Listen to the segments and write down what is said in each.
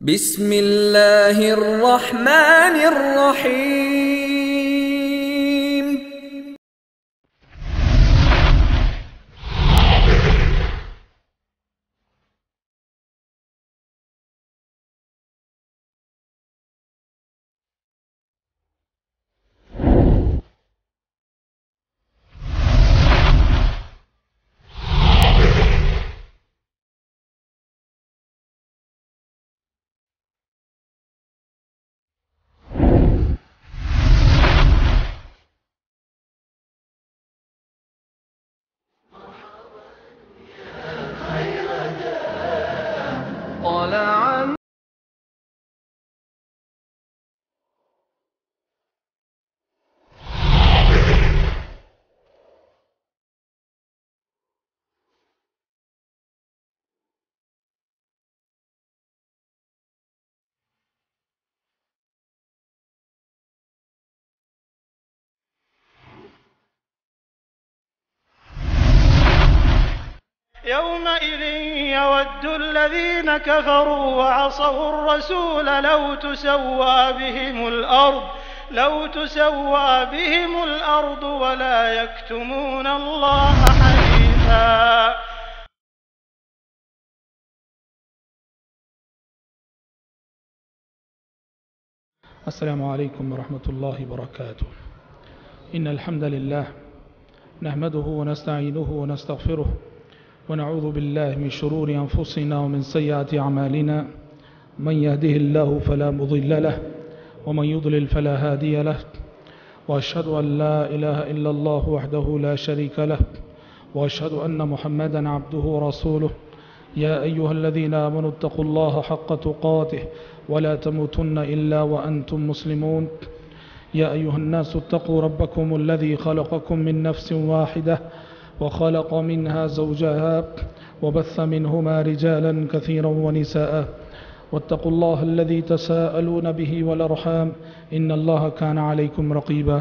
بسم اللہ الرحمن الرحیم۔ طلع يومئذ يود الذين كفروا وعصوا الرسول لو تسوى بهم الأرض ولا يكتمون الله حديثا. السلام عليكم ورحمة الله وبركاته. إن الحمد لله نحمده ونستعينه ونستغفره ونعوذ بالله من شرور أنفسنا ومن سيئات أعمالنا، من يهده الله فلا مضل له ومن يضلل فلا هادي له، وأشهد أن لا إله إلا الله وحده لا شريك له، وأشهد أن محمدا عبده ورسوله. يا أيها الذين آمنوا اتقوا الله حق تقاته ولا تموتن إلا وأنتم مسلمون. يا أيها الناس اتقوا ربكم الذي خلقكم من نفس واحدة وخلق منها زوجها وبث منهما رجالا كثيرا ونساء، واتقوا الله الذي تساءلون به والأرحام إن الله كان عليكم رقيبا.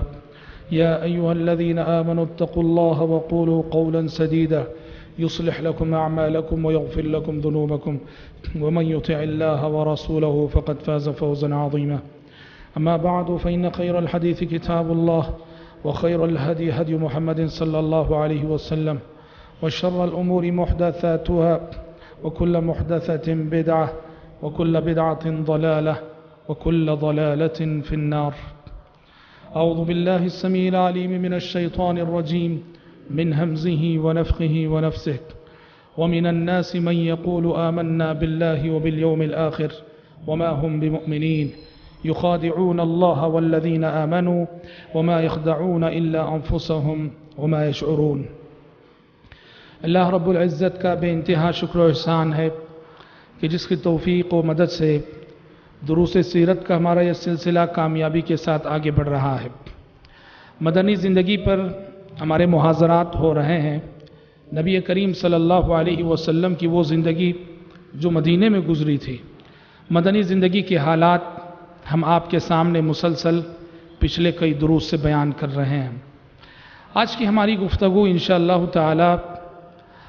يا أيها الذين آمنوا اتقوا الله وقولوا قولا سديدا يصلح لكم أعمالكم ويغفر لكم ذنوبكم، ومن يطع الله ورسوله فقد فاز فوزا عظيما. أما بعد، فإن خير الحديث كتاب الله، وخير الهدي هدي محمد صلى الله عليه وسلم، وشر الأمور محدثاتها، وكل محدثة بدعة، وكل بدعة ضلالة، وكل ضلالة في النار. أعوذ بالله السميع العليم من الشيطان الرجيم، من همزه ونفخه ونفسه. ومن الناس من يقول آمنا بالله وباليوم الآخر وما هم بمؤمنين، يخادعون الله والذين آمنوا وما يخدعون إلا أنفسهم وما يشعرون. اللہ رب العزت کا بے انتہا شکر و احسان ہے کہ جس کی توفیق و مدد سے دروس سیرت کا ہمارا یہ سلسلہ کامیابی کے ساتھ آگے بڑھ رہا ہے. مدنی زندگی پر ہمارے محاضرات ہو رہے ہیں. نبی کریم صلی اللہ علیہ وسلم کی وہ زندگی جو مدینے میں گزری تھی، مدنی زندگی کے حالات ہم آپ کے سامنے مسلسل پچھلے کئی دروس سے بیان کر رہے ہیں. آج کی ہماری گفتگو انشاءاللہ تعالی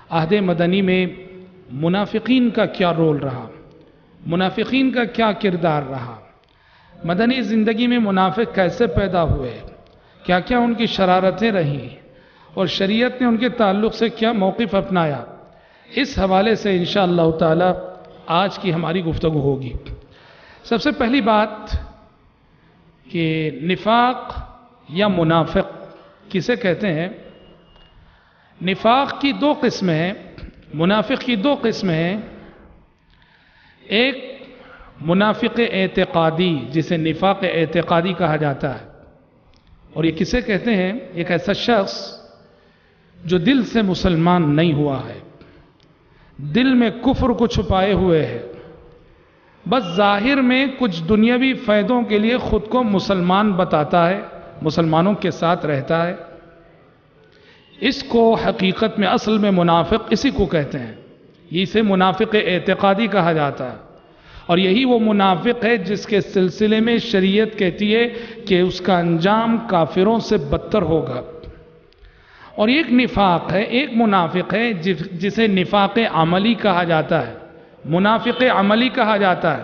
عہد مدنی میں منافقین کا کیا رول رہا، منافقین کا کیا کردار رہا، مدنی زندگی میں منافق کیسے پیدا ہوئے، کیا کیا ان کی شرارتیں رہیں، اور شریعت نے ان کے تعلق سے کیا موقف اپنایا، اس حوالے سے انشاءاللہ تعالی آج کی ہماری گفتگو ہوگی. سب سے پہلی بات کہ نفاق یا منافق کسے کہتے ہیں؟ نفاق کی دو قسمیں ہیں، منافق کی دو قسمیں ہیں. ایک منافق اعتقادی جسے نفاق اعتقادی کہا جاتا ہے، اور یہ کسے کہتے ہیں؟ ایک ایسا شخص جو دل سے مسلمان نہیں ہوا ہے، دل میں کفر کو چھپائے ہوئے ہے، بس ظاہر میں کچھ دنیاوی فائدوں کے لیے خود کو مسلمان بتاتا ہے، مسلمانوں کے ساتھ رہتا ہے. اس کو حقیقت میں اصل میں منافق اسی کو کہتے ہیں. اسے منافق اعتقادی کہا جاتا ہے، اور یہی وہ منافق ہے جس کے سلسلے میں شریعت کہتی ہے کہ اس کا انجام کافروں سے بدتر ہوگا. اور ایک نفاق ہے، ایک منافق ہے جسے نفاق عملی کہا جاتا ہے، منافق عملی کہا جاتا ہے.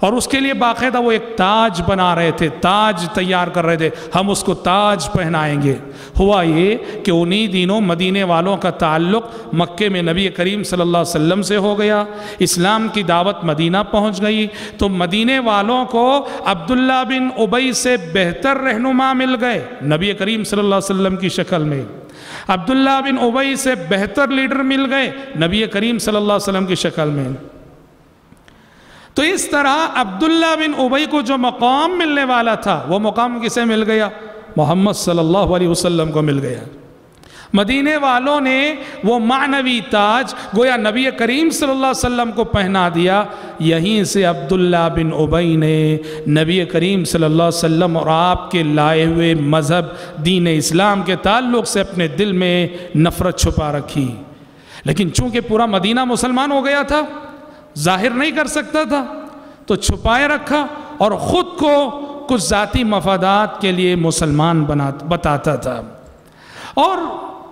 اور اس کے لیے باقاعدہ وہ ایک تاج بنا رہے تھے، تاج تیار کر رہے تھے، ہم اس کو تاج پہنائیں گے۔ ہوا یہ کہ انہی دنوں مدینے والوں کا تعلق مکے میں نبی کریم صلی اللہ علیہ وسلم سے ہو گیا، اسلام کی دعوت مدینہ پہنچ گئی، تو مدینے والوں کو عبداللہ بن ابی سے بہتر رہنما مل گئے نبی کریم صلی اللہ علیہ وسلم کی شکل میں، عبداللہ بن ابی سے بہتر لیڈر مل گئے نبی کریم صلی اللہ علیہ وسلم کی شکل میں۔ تو اس طرح عبداللہ بن ابی کو جو مقام ملنے والا تھا وہ مقام کسے مل گیا؟ محمد صلی اللہ علیہ وسلم کو مل گیا۔ مدینے والوں نے وہ معنوی تاج گویا نبی کریم صلی اللہ علیہ وسلم کو پہنا دیا، یہیں سے عبداللہ بن ابی نے نبی کریم صلی اللہ علیہ وسلم اور آپ کے لائے ہوئے مذہب دین اسلام کے تعلق سے اپنے دل میں نفرت چھپا رکھی، لیکن چونکہ پورا مدینہ مسلمان ہو گیا تھا، ظاہر نہیں کر سکتا تھا، تو چھپائے رکھا اور خود کو کچھ ذاتی مفادات کے لیے مسلمان بتاتا تھا۔ اور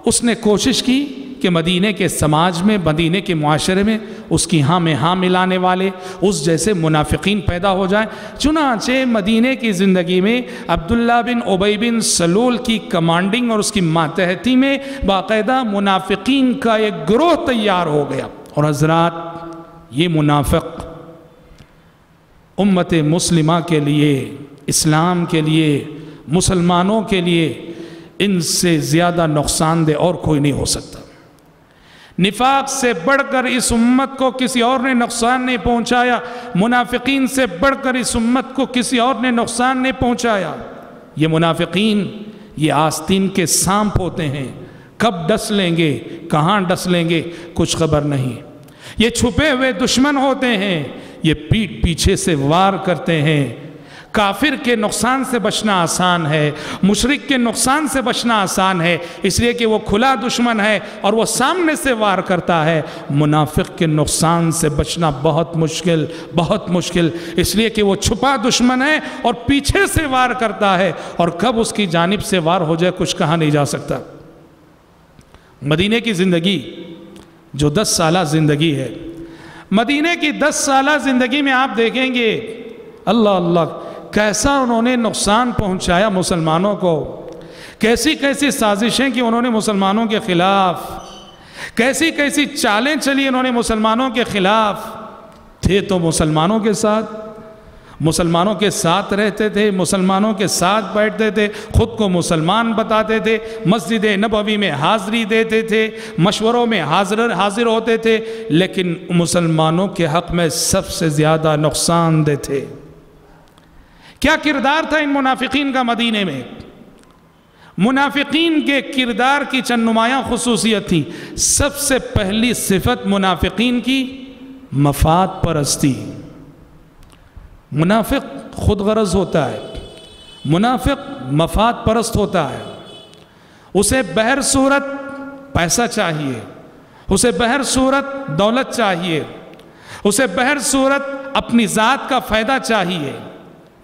اس نے کوشش کی کہ مدینے کے سماج میں، مدینے کے معاشرے میں اس کی ہاں میں ہاں ملانے والے اس جیسے منافقین پیدا ہو جائیں۔ چنانچہ مدینے کی زندگی میں عبداللہ بن ابی بن سلول کی کمانڈنگ اور اس کی ماتحتی میں باقاعدہ منافقین کا ایک گروہ تیار ہو گیا۔ اور حضرات، یہ منافق امت مسلمہ کے لیے، اسلام کے لیے، مسلمانوں کے لیے ان سے زیادہ نقصان دہ اور کوئی نہیں ہو سکتا۔ نفاق سے بڑھ کر اس امت کو کسی اور نے نقصان نہیں پہنچایا، منافقین سے بڑھ کر اس امت کو کسی اور نے نقصان نہیں پہنچایا۔ یہ منافقین یہ آستین کے سانپ ہوتے ہیں، کب ڈس لیں گے، کہاں ڈس لیں گے کچھ خبر نہیں۔ یہ چھپے ہوئے دشمن ہوتے ہیں، یہ پیٹھ پیچھے سے وار کرتے ہیں۔ کافر کے نقصان سے بچنا آسان ہے، مشرک کے نقصان سے بچنا آسان ہے، اس لیے کہ وہ کھلا دشمن ہے اور وہ سامنے سے وار کرتا ہے۔ منافق کے نقصان سے بچنا بہت مشکل، بہت مشکل، اس لیے کہ وہ چھپا دشمن ہے اور پیچھے سے وار کرتا ہے، اور کب اس کی جانب سے وار ہو جائے کچھ کہا نہیں جا سکتا۔ مدینے کی زندگی جو 10 سالہ زندگی ہے، مدینے کی 10 سالہ زندگی میں آپ دیکھیں گے اللہ اللہ کیسا انہوں نے نقصان پہنچایا مسلمانوں کو، کیسی کیسی سازشیں کی انہوں نے مسلمانوں کے خلاف، کیسی کیسی چالیں چلی انہوں نے مسلمانوں کے خلاف۔ تھے تو مسلمانوں کے ساتھ، مسلمانوں کے ساتھ رہتے تھے، مسلمانوں کے ساتھ بیٹھتے تھے، خود کو مسلمان بتاتے تھے، مسجد نبوی میں حاضری دیتے تھے، مشوروں میں حاضر ہوتے تھے، لیکن مسلمانوں کے حق میں سب سے زیادہ نقصان دہ تھے۔ کیا کردار تھا ان منافقین کا مدینے میں؟ منافقین کے کردار کی چند نمایاں خصوصیت تھی۔ سب سے پہلی صفت منافقین کی مفاد پرستی۔ منافق خود غرض ہوتا ہے، منافق مفاد پرست ہوتا ہے، اسے بہر صورت پیسہ چاہیے، اسے بہر صورت دولت چاہیے، اسے بہر صورت اپنی ذات کا فائدہ چاہیے،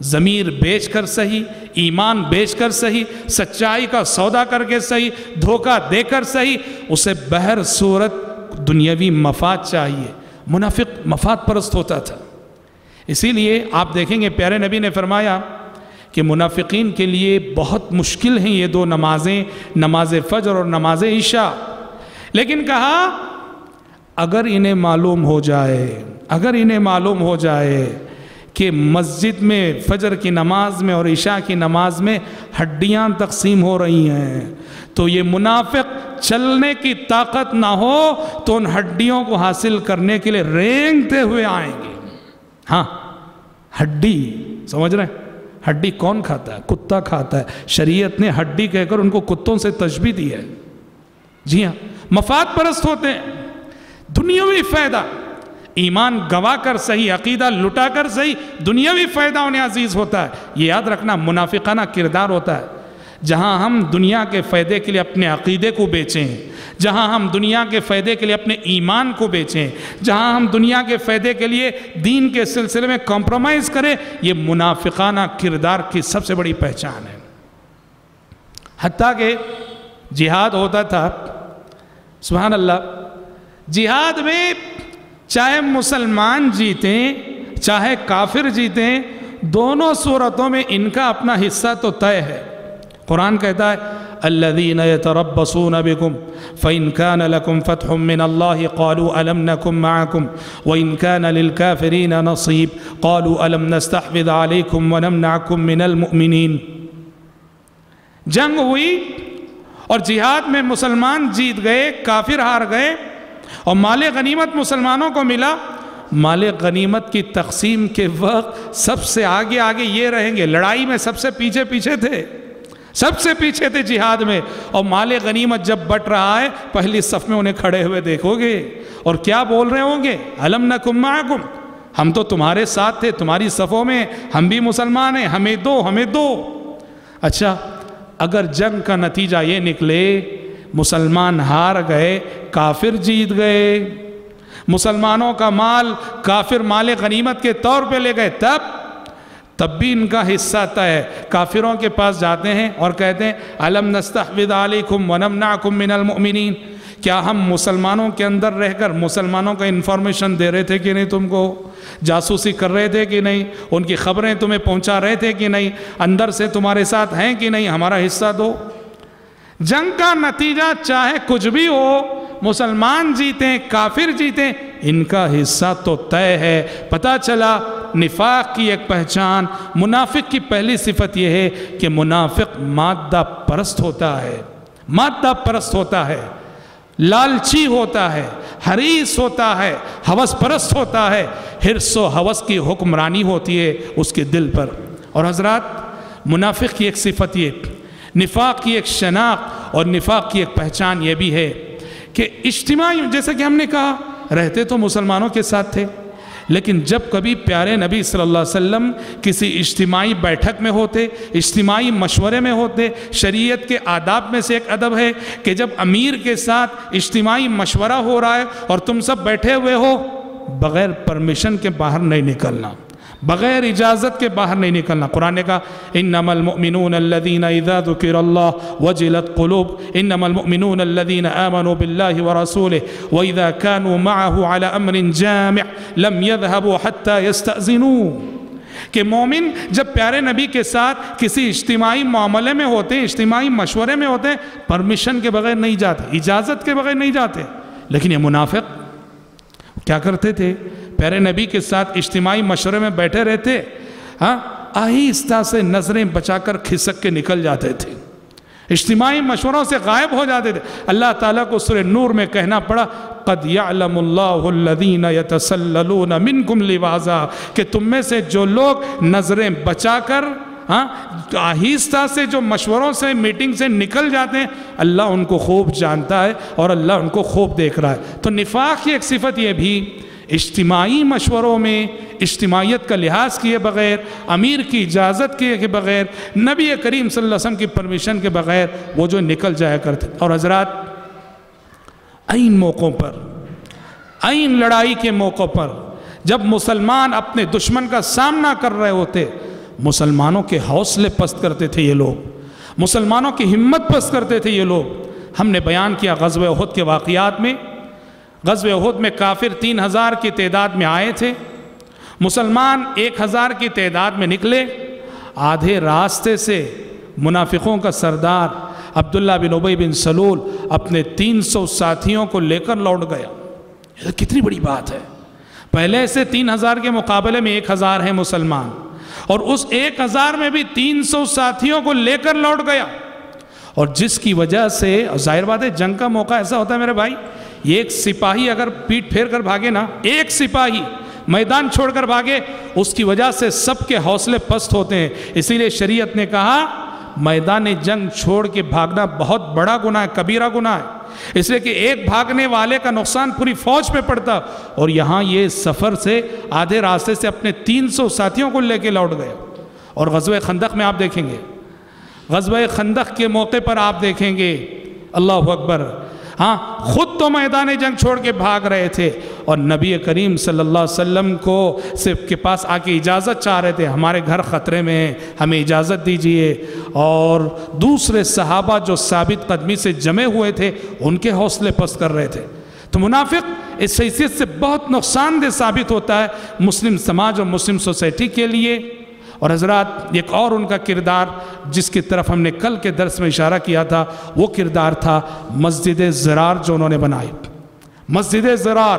ضمیر بیچ کر صحیح، ایمان بیچ کر صحیح، سچائی کا سودا کر کے صحیح، دھوکہ دے کر صحیح، اسے بہر صورت دنیاوی مفاد چاہیے۔ منافق مفاد پرست ہوتا تھا۔ اسی لیے آپ دیکھیں گے پیارے نبی نے فرمایا کہ منافقین کے لیے بہت مشکل ہیں یہ 2 نمازیں، نماز فجر اور نماز عشاء، لیکن کہا اگر انہیں معلوم ہو جائے کہ مسجد میں فجر کی نماز میں اور عشاء کی نماز میں ہڈیاں تقسیم ہو رہی ہیں تو یہ منافق چلنے کی طاقت نہ ہو تو ان ہڈیوں کو حاصل کرنے کے لیے رینگتے ہوئے آئیں گے۔ ہاں، ہڈی سمجھ رہے ہیں؟ ہڈی کون کھاتا ہے؟ کتا کھاتا ہے۔ شریعت نے ہڈی کہہ کر ان کو کتوں سے تشبیہ دی ہے۔ جی ہاں، مفاد پرست ہوتے ہیں، دنیاوی فائدہ، ایمان گوا کر صحیح، عقیدہ لٹا کر صحیح، دنیاوی فائدہ انہیں عزیز ہوتا ہے۔ یہ یاد رکھنا منافقانہ کردار ہوتا ہے۔ جہاں ہم دنیا کے فائدے کے لیے اپنے عقیدے کو بیچیں، جہاں ہم دنیا کے فائدے کے لیے اپنے ایمان کو بیچیں، جہاں ہم دنیا کے فائدے کے لیے دین کے سلسلے میں کمپرومائز کریں، یہ منافقانہ کردار کی سب سے بڑی پہچان ہے۔ حتیٰ کہ جہاد ہوتا تھا، سبحان اللہ، جہاد میں چاہے مسلمان جیتیں چاہے کافر جیتیں، دونوں صورتوں میں ان کا اپنا حصہ تو طے ہے۔ قرآن کہتا ہے الذین یتربصون بکم فإن کان لکم فتح من اللہ قالوا ألم نکن معکم وإن کان للکافرین نصیب قالوا ألم نستحوذ علیکم ونمنعکم من المؤمنین۔ جنگ ہوئی اور جہاد میں مسلمان جیت گئے، کافر ہار گئے، اور مال غنیمت مسلمانوں کو ملا۔ مال غنیمت کی تقسیم کے وقت سب سے آگے آگے یہ رہیں گے، لڑائی میں سب سے پیچھے پیچھے تھے، سب سے پیچھے تھے جہاد میں، اور مال غنیمت جب بٹ رہا ہے پہلی صف میں انہیں کھڑے ہوئے دیکھو گے اور کیا بول رہے ہوں گے؟ الم نکن معکم، ہم تو تمہارے ساتھ تھے، تمہاری صفوں میں، ہم بھی مسلمان ہیں، ہمیں دو ہمیں دو۔ اچھا، اگر جنگ کا نتیجہ یہ نکلے مسلمان ہار گئے، کافر جیت گئے، مسلمانوں کا مال کافر مال غنیمت کے طور پہ لے گئے، تب بھی ان کا حصہ طے ہے۔ کافروں کے پاس جاتے ہیں اور کہتے ہیں الم نستحوذ علیکم ونمنعکم من المؤمنین، کیا ہم مسلمانوں کے اندر رہ کر مسلمانوں کا انفارمیشن دے رہے تھے کہ نہیں، تم کو جاسوسی کر رہے تھے کہ نہیں، ان کی خبریں تمہیں پہنچا رہے تھے کہ نہیں، اندر سے تمہارے ساتھ ہیں کہ نہیں، ہمارا حصہ دو۔ جنگ کا نتیجہ چاہے کچھ بھی ہو، مسلمان جیتیں کافر جیتیں، ان کا حصہ تو طے ہے۔ پتہ چلا نفاق کی ایک پہچان، منافق کی پہلی صفت یہ ہے کہ منافق مادہ پرست ہوتا ہے، مادہ پرست ہوتا ہے، لالچی ہوتا ہے، حریص ہوتا ہے، ہوس پرست ہوتا ہے، حرص و ہوس کی حکمرانی ہوتی ہے اس کے دل پر۔ اور حضرات، منافق کی ایک صفت یہ، نفاق کی ایک شناخت اور نفاق کی ایک پہچان یہ بھی ہے کہ اجتماعی، جیسا کہ ہم نے کہا، رہتے تو مسلمانوں کے ساتھ تھے، لیکن جب کبھی پیارے نبی صلی اللہ علیہ وسلم کسی اجتماعی بیٹھک میں ہوتے، اجتماعی مشورے میں ہوتے، شریعت کے آداب میں سے ایک ادب ہے کہ جب امیر کے ساتھ اجتماعی مشورہ ہو رہا ہے اور تم سب بیٹھے ہوئے ہو، بغیر پرمیشن کے باہر نہیں نکلنا، بغیر اجازت کے باہر نہیں نکلنا۔ قرآن نے کہا انما المؤمنون الذین اذا ذکر اللہ وجلت قلوب انما المؤمنون الذین آمنوا باللہ ورسولہ واذا كانوا معه على امر جامع لم يذهبوا حتى يستأذنوا، کہ مومن جب پیارے نبی کے ساتھ کسی اجتماعی معاملے میں ہوتے ہیں، اجتماعی مشورے میں ہوتے ہیں، پرمیشن کے بغیر نہیں جاتے، اجازت کے بغیر نہیں جاتے۔ لیکن یہ منافق کیا کرتے تھے؟ پیارے نبی کے ساتھ اجتماعی مشورے میں بیٹھے رہتے، آہستہ سے نظریں بچا کر کھسک کے نکل جاتے تھے، اجتماعی مشوروں سے غائب ہو جاتے تھے۔ اللہ تعالیٰ کو سورہ نور میں کہنا پڑا قد یعلم اللہ الذین یتسللون منکم لواذا، کہ تم میں سے جو لوگ نظریں بچا کر آہستہ سے جو مشوروں سے میٹنگ سے نکل جاتے ہیں، اللہ ان کو خوب جانتا ہے اور اللہ ان کو خوب دیکھ رہا ہے۔ تو نفاق کی ایک صفت یہ بھی، اجتماعی مشوروں میں اجتماعیت کا لحاظ کیے بغیر، امیر کی اجازت کیے کے بغیر، نبی کریم صلی اللہ علیہ وسلم کی پرمیشن کے بغیر وہ جو نکل جایا کرتے۔ اور حضرات، عین موقعوں پر، عین لڑائی کے موقع پر، جب مسلمان اپنے دشمن کا سامنا کر رہے ہوتے، مسلمانوں کے حوصلے پست کرتے تھے یہ لوگ، مسلمانوں کی ہمت پست کرتے تھے یہ لوگ۔ ہم نے بیان کیا غزوہ احد کے واقعات میں، غزوہ احد میں کافر 3000 کی تعداد میں آئے تھے، مسلمان 1000 کی تعداد میں نکلے۔ آدھے راستے سے منافقوں کا سردار عبداللہ بن ابی بن سلول اپنے 300 ساتھیوں کو لے کر لوٹ گیا۔ یہ کتنی بڑی بات ہے، پہلے سے 3000 کے مقابلے میں 1000 ہیں مسلمان، اور اس 1000 میں بھی 300 ساتھیوں کو لے کر لوٹ گیا، اور جس کی وجہ سے، ظاہر بات ہے جنگ کا موقع ایسا ہوتا ہے میرے بھائی، ایک سپاہی اگر پیٹ پھیر کر بھاگے نا، ایک سپاہی میدان چھوڑ کر بھاگے، اس کی وجہ سے سب کے حوصلے پست ہوتے ہیں۔ اسی لیے شریعت نے کہا میدان جنگ چھوڑ کے بھاگنا بہت بڑا گناہ ہے، کبیرہ گناہ ہے، اس لیے کہ ایک بھاگنے والے کا نقصان پوری فوج پہ پڑتا، اور یہاں یہ سفر سے آدھے راستے سے اپنے 300 ساتھیوں کو لے کے لوٹ گئے۔ اور غزوہ خندق میں آپ دیکھیں گے، غزوہ خندق کے موقع پر آپ دیکھیں گے، اللہ اکبر، خود تو میدان جنگ چھوڑ کے بھاگ رہے تھے، اور نبی کریم صلی اللہ علیہ وسلم کے پاس آ کے اجازت چاہ رہے تھے، ہمارے گھر خطرے میں ہیں، ہمیں اجازت دیجئے۔ اور دوسرے صحابہ جو ثابت قدمی سے جمے ہوئے تھے، ان کے حوصلے پست کر رہے تھے۔ تو منافق اس حیثیت سے بہت نقصان دہ ثابت ہوتا ہے مسلم سماج اور مسلم سوسائٹی کے لیے۔ اور حضرات ایک اور ان کا کردار جس کی طرف ہم نے کل کے درس میں اشارہ کیا تھا، وہ کردار تھا مسجد ضرار جو انہوں نے بنائی۔ مسجد ضرار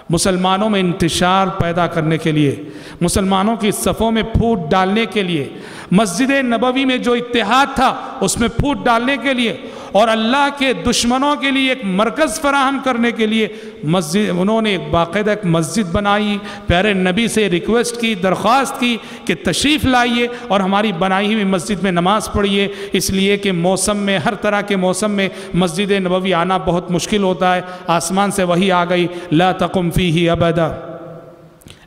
مسلمانوں میں انتشار پیدا کرنے کے لیے، مسلمانوں کی صفوں میں پھوٹ ڈالنے کے لیے، مسجد نبوی میں جو اتحاد تھا اس میں پھوٹ ڈالنے کے لیے، اور اللہ کے دشمنوں کے لیے ایک مرکز فراہم کرنے کے لیے انہوں نے ایک باقاعدہ ایک مسجد بنائی۔ پیارے نبی سے ریکویسٹ کی، درخواست کی کہ تشریف لائیے اور ہماری بنائی ہوئی مسجد میں نماز پڑھیے، اس لیے کہ موسم میں ہر طرح کے موسم میں مسجد نبوی آنا بہت مشکل ہوتا ہے۔ آسمان سے وحی آ گئی، لا تقم فیہ ابدا،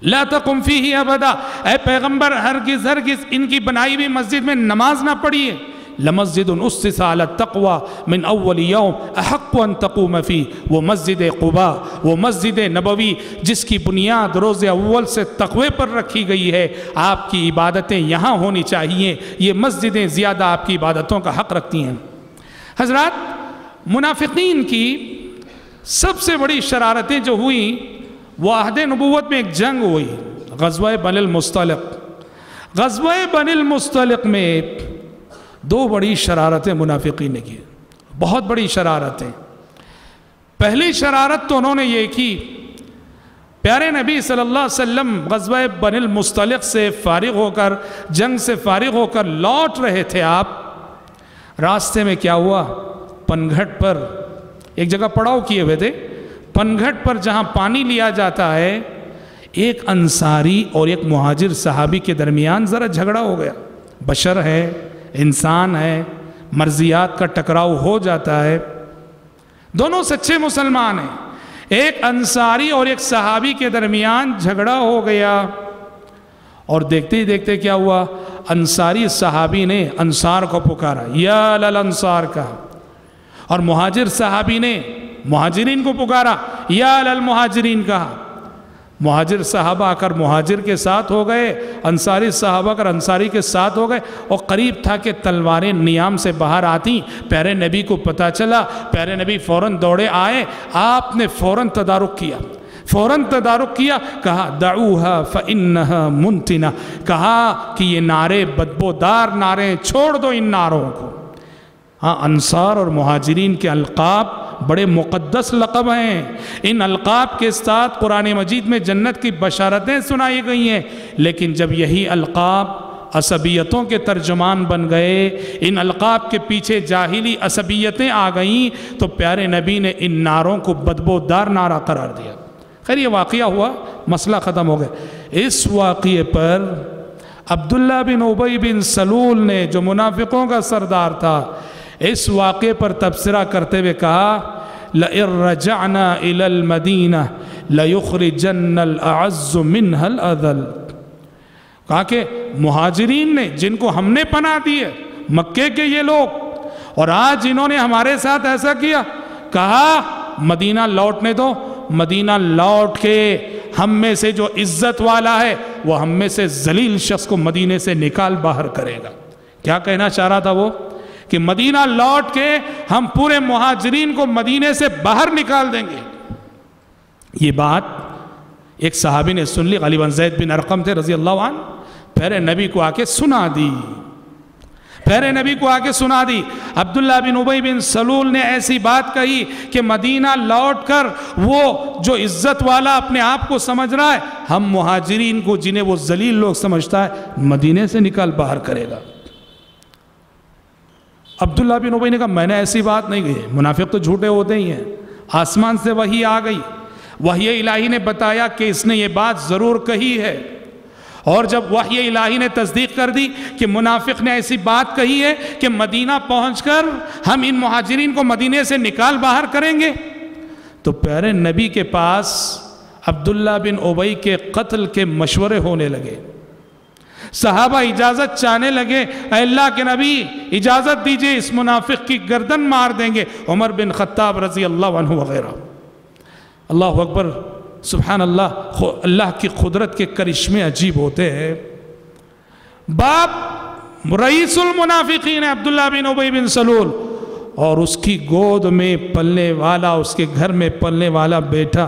لا تقم فیہ ابدا، اے پیغمبر ہرگز ہرگز ان کی بنائی ہوئی مسجد میں نماز نہ پڑھیے۔ لمسجد اسس علی التقوی من اول یوم احق ان تقوم فیہ، وہ مسجد قباء، وہ مسجد نبوی جس کی بنیاد روز اول سے تقوی پر رکھی گئی ہے، آپ کی عبادتیں یہاں ہونی چاہیے، یہ مسجدیں زیادہ آپ کی عبادتوں کا حق رکھتی ہیں۔ حضرات منافقین کی سب سے بڑی شرارتیں جو ہوئیں وہ عہد نبوت میں ایک جنگ ہوئی، غزوہ بنی المصطلق۔ غزوہ بنی المصطلق میں دو بڑی شرارتیں منافقین نے کی، بہت بڑی شرارتیں۔ پہلی شرارت تو انہوں نے یہ کی، پیارے نبی صلی اللہ علیہ وسلم غزوہ بنی المصطلق سے فارغ ہو کر، جنگ سے فارغ ہو کر لوٹ رہے تھے آپ۔ راستے میں کیا ہوا، پنگھٹ پر ایک جگہ پڑاؤ کیے ہوئے تھے، پنگھٹ پر جہاں پانی لیا جاتا ہے، ایک انصاری اور ایک مہاجر صحابی کے درمیان ذرا جھگڑا ہو گیا۔ بشر ہے، انسان ہے، مرضیات کا ٹکراؤ ہو جاتا ہے، دونوں سچے مسلمان ہیں، ایک انصاری اور ایک صحابی کے درمیان جھگڑا ہو گیا، اور دیکھتے ہی دیکھتے کیا ہوا، انصاری صحابی نے انصار کو پکارا، یا للانصار کہا، اور مہاجر صحابی نے مہاجرین کو پکارا، یا للمہاجرین کہا۔ مہاجر صحابہ آ کر مہاجر کے ساتھ ہو گئے، انصاری صحابہ کر انصاری کے ساتھ ہو گئے، اور قریب تھا کہ تلواریں نیام سے باہر آتی۔ پیارے نبی کو پتہ چلا، پیارے نبی فوراً دوڑے آئے، آپ نے فوراً تدارک کیا، کہا دعوہا فإنہا منتنہ، کہا کہ یہ نعرے بدبودار نعرے ہیں، چھوڑ دو ان نعروں کو۔ ہاں، انصار اور مہاجرین کے القاب بڑے مقدس لقب ہیں، ان القاب کے ساتھ قرآن مجید میں جنت کی بشارتیں سنائی گئی ہیں، لیکن جب یہی القاب عصبیتوں کے ترجمان بن گئے، ان القاب کے پیچھے جاہلی عصبیتیں آ گئیں، تو پیارے نبی نے ان نعروں کو بدبودار نعرہ قرار دیا۔ خیر یہ واقعہ ہوا، مسئلہ ختم ہو گیا۔ اس واقعے پر عبداللہ بن ابی بن سلول نے، جو منافقوں کا سردار تھا، اس واقعے پر تبصرہ کرتے ہوئے کہا، لَإِن رَجَعْنَا إِلَى الْمَدِينَةِ لَيُخْرِجَنَّ الْأَعَزُّ مِنْهَا الْأَذَلُّ، کہا کہ مہاجرین نے، جن کو ہم نے پناہ دی ہے، مکے کے یہ لوگ، اور آج انہوں نے ہمارے ساتھ ایسا کیا، کہا مدینہ لوٹنے دو، مدینہ لوٹ کے ہم میں سے جو عزت والا ہے وہ ہم میں سے ذلیل شخص کو مدینے سے نکال باہر کرے گا۔ کیا کہنا چاہ رہا تھا وہ، کہ مدینہ لوٹ کے ہم پورے مہاجرین کو مدینے سے باہر نکال دیں گے۔ یہ بات ایک صحابی نے سن لی، غالباً بن زید بن ارقم تھے رضی اللہ عنہ، پیارے نبی کو آ کے سنا دی، عبداللہ بن ابی بن سلول نے ایسی بات کہی کہ مدینہ لوٹ کر وہ جو عزت والا اپنے آپ کو سمجھ رہا ہے، ہم مہاجرین کو جنہیں وہ ذلیل لوگ سمجھتا ہے، مدینے سے نکال باہر کرے گا۔ عبداللہ بن ابی نے کہا میں نے ایسی بات نہیں کہی، منافق تو جھوٹے ہوتے ہی ہیں، آسمان سے وحی آ گئی، وحی الہی نے بتایا کہ اس نے یہ بات ضرور کہی ہے، اور جب وحی الہی نے تصدیق کر دی کہ منافق نے ایسی بات کہی ہے کہ مدینہ پہنچ کر ہم ان مہاجرین کو مدینے سے نکال باہر کریں گے، تو پیارے نبی کے پاس عبداللہ بن ابی کے قتل کے مشورے ہونے لگے۔ صحابہ اجازت چاہنے لگے، اے اللہ کے نبی اجازت دیجئے، اس منافق کی گردن مار دیں گے، عمر بن خطاب رضی اللہ عنہ وغیرہ۔ اللہ اکبر، سبحان اللہ، اللہ کی قدرت کے کرشمے عجیب ہوتے ہیں۔ باپ رئیس المنافقین عبداللہ بن ابی بن سلول، اور اس کی گود میں پلنے والا، اس کے گھر میں پلنے والا بیٹا،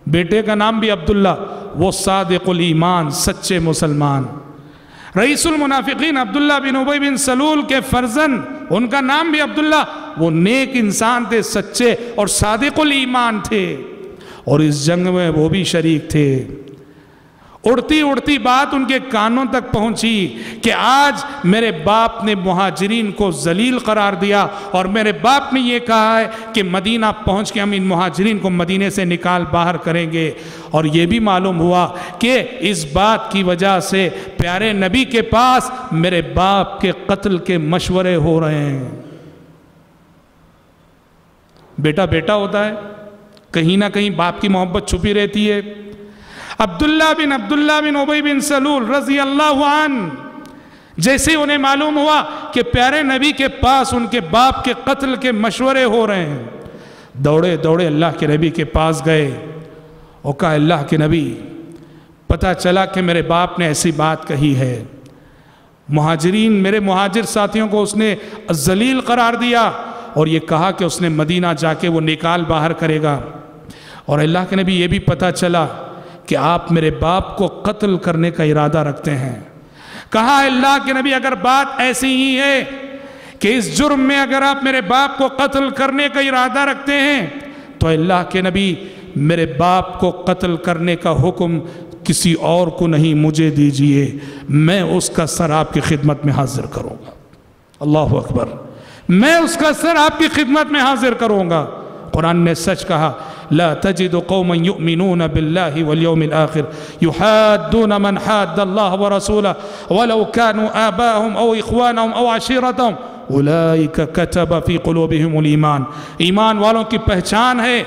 بیٹے کا نام بھی عبداللہ، وہ صادق الایمان، سچے مسلمان۔ رئیس المنافقین عبداللہ بن ابی بن سلول کے فرزند، ان کا نام بھی عبداللہ، وہ نیک انسان تھے، سچے اور صادق الایمان تھے، اور اس جنگ میں وہ بھی شریک تھے۔ اڑتی اڑتی بات ان کے کانوں تک پہنچی کہ آج میرے باپ نے مہاجرین کو ذلیل قرار دیا، اور میرے باپ نے یہ کہا ہے کہ مدینہ پہنچ کے ہم ان مہاجرین کو مدینے سے نکال باہر کریں گے۔ اور یہ بھی معلوم ہوا کہ اس بات کی وجہ سے پیارے نبی کے پاس میرے باپ کے قتل کے مشورے ہو رہے ہیں۔ بیٹا بیٹا ہوتا ہے، کہیں نہ کہیں باپ کی محبت چھپی رہتی ہے۔ عبداللہ بن ابی بن سلول رضی اللہ عنہ، جیسے انہیں معلوم ہوا کہ پیارے نبی کے پاس ان کے باپ کے قتل کے مشورے ہو رہے ہیں، دوڑے دوڑے اللہ کے نبی کے پاس گئے اور کہا اللہ کے نبی، پتہ چلا کہ میرے باپ نے ایسی بات کہی ہے، مہاجرین میرے مہاجر ساتھیوں کو اس نے ذلیل قرار دیا اور یہ کہا کہ اس نے مدینہ جا کے وہ نکال باہر کرے گا، اور اللہ کے نبی یہ بھی پتہ چلا کہ آپ میرے باپ کو قتل کرنے کا ارادہ رکھتے ہیں۔ کہا اللہ کے نبی اگر بات ایسی ہی ہے کہ اس جرم میں اگر آپ میرے باپ کو قتل کرنے کا ارادہ رکھتے ہیں تو اللہ کے نبی میرے باپ کو قتل کرنے کا حکم کسی اور کو نہیں، مجھے دیجئے، میں اس کا سر آپ کی خدمت میں حاضر کروں گا۔ اللہ اکبر، میں اس کا سر آپ کی خدمت میں حاضر کروں گا۔ قرآن نے سچ کہا، لا تجد قوما يؤمنون بالله واليوم الآخر يحادون من حاد الله ورسوله ولو كانوا آباءهم أو إخوانهم أو عشيرتهم أولئك كتب في قلوبهم الإيمان۔ ایمان والوں کی پہچان ہے